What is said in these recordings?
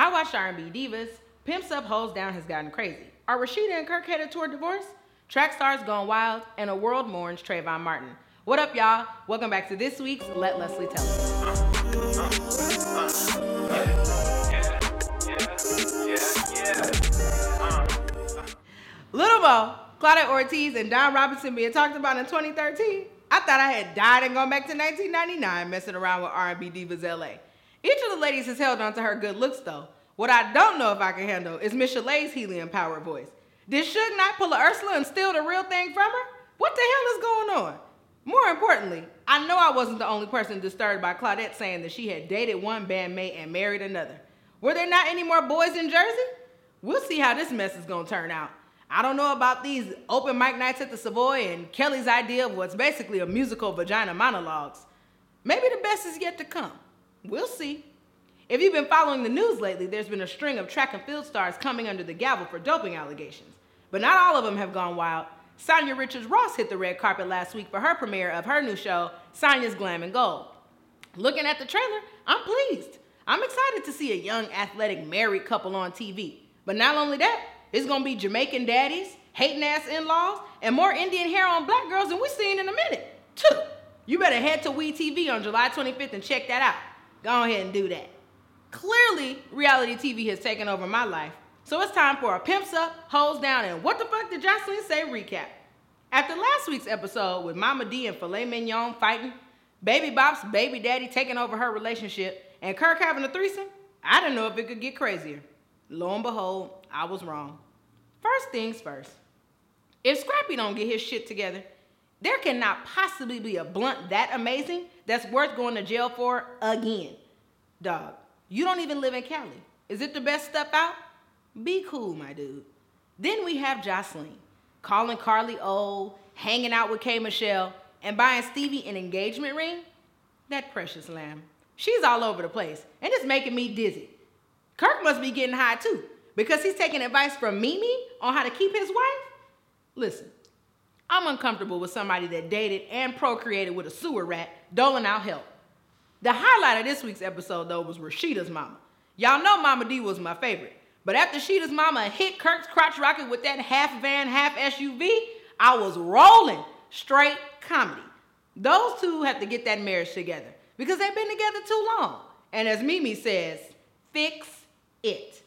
I watched R&B Divas. Pimps Up, Hoes Down has gotten crazy. Are Rasheeda and Kirk headed toward divorce? Track stars gone wild, and a world mourns Trayvon Martin. What up, y'all? Welcome back to this week's Let Leslie Tell Us. Little Mo, Claudette Ortiz, and Don Robinson being talked about in 2013. I thought I had died and gone back to 1999 messing around with R&B Divas LA. Each of the ladies has held on to her good looks, though. What I don't know if I can handle is Miss Chalet's helium-powered voice. Did Suge Knight pull a Ursula and steal the real thing from her? What the hell is going on? More importantly, I know I wasn't the only person disturbed by Claudette saying that she had dated one bandmate and married another. Were there not any more boys in Jersey? We'll see how this mess is going to turn out. I don't know about these open mic nights at the Savoy and Kelly's idea of what's basically a musical vagina monologues. Maybe the best is yet to come. We'll see. If you've been following the news lately, there's been a string of track and field stars coming under the gavel for doping allegations. But not all of them have gone wild. Sonya Richards-Ross hit the red carpet last week for her premiere of her new show, Sonya's Glam and Gold. Looking at the trailer, I'm pleased. I'm excited to see a young, athletic, married couple on TV. But not only that, it's going to be Jamaican daddies, hating-ass in-laws, and more Indian hair on black girls than we've seen in a minute, too. You better head to WeTV on July 25th and check that out. Go ahead and do that. Clearly, reality TV has taken over my life, so it's time for a Pimps Up, Hoes Down, and What the Fuck Did Jocelyn Say recap. After last week's episode with Mama D and Filet Mignon fighting, Baby Bop's baby daddy taking over her relationship, and Kirk having a threesome, I didn't know if it could get crazier. Lo and behold, I was wrong. First things first. If Scrappy don't get his shit together, there cannot possibly be a blunt that amazing that's worth going to jail for again. Dog, you don't even live in Cali. Is it the best stuff out? Be cool, my dude. Then we have Jocelyn, calling Carly old, hanging out with K. Michelle, and buying Stevie an engagement ring. That precious lamb. She's all over the place, and it's making me dizzy. Kirk must be getting high too, because he's taking advice from Mimi on how to keep his wife. Listen, I'm uncomfortable with somebody that dated and procreated with a sewer rat doling out help. The highlight of this week's episode, though, was Rasheeda's mama. Y'all know Mama D was my favorite, but after Sheeda's mama hit Kirk's crotch rocket with that half van, half SUV, I was rolling. Straight comedy. Those two have to get that marriage together because they've been together too long. And as Mimi says, fix it.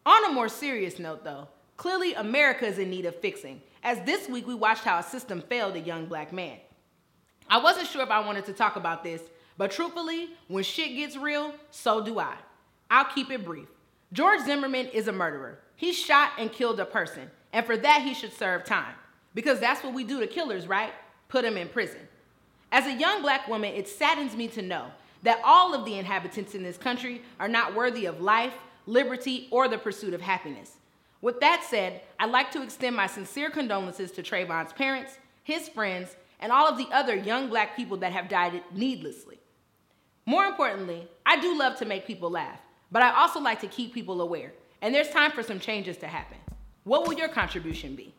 On a more serious note, though, clearly America is in need of fixing, as this week we watched how a system failed a young black man. I wasn't sure if I wanted to talk about this, but truthfully, when shit gets real, so do I. I'll keep it brief. George Zimmerman is a murderer. He shot and killed a person, and for that he should serve time. Because that's what we do to killers, right? Put them in prison. As a young black woman, it saddens me to know that all of the inhabitants in this country are not worthy of life, liberty, or the pursuit of happiness. With that said, I'd like to extend my sincere condolences to Trayvon's parents, his friends, and all of the other young black people that have died needlessly. More importantly, I do love to make people laugh, but I also like to keep people aware, and there's time for some changes to happen. What will your contribution be?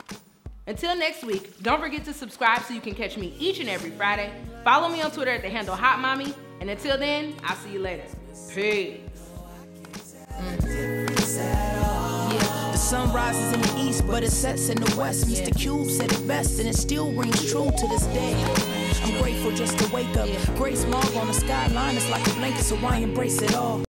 Until next week, don't forget to subscribe so you can catch me each and every Friday. Follow me on Twitter at the handle HotMommy, and until then, I'll see you later. Peace. The sun rises in the east, but it sets in the west. Mr. Cube said it best, and it still rings true to this day. I'm grateful just to wake up. Gray smog on the skyline, it's like a blanket, so I embrace it all.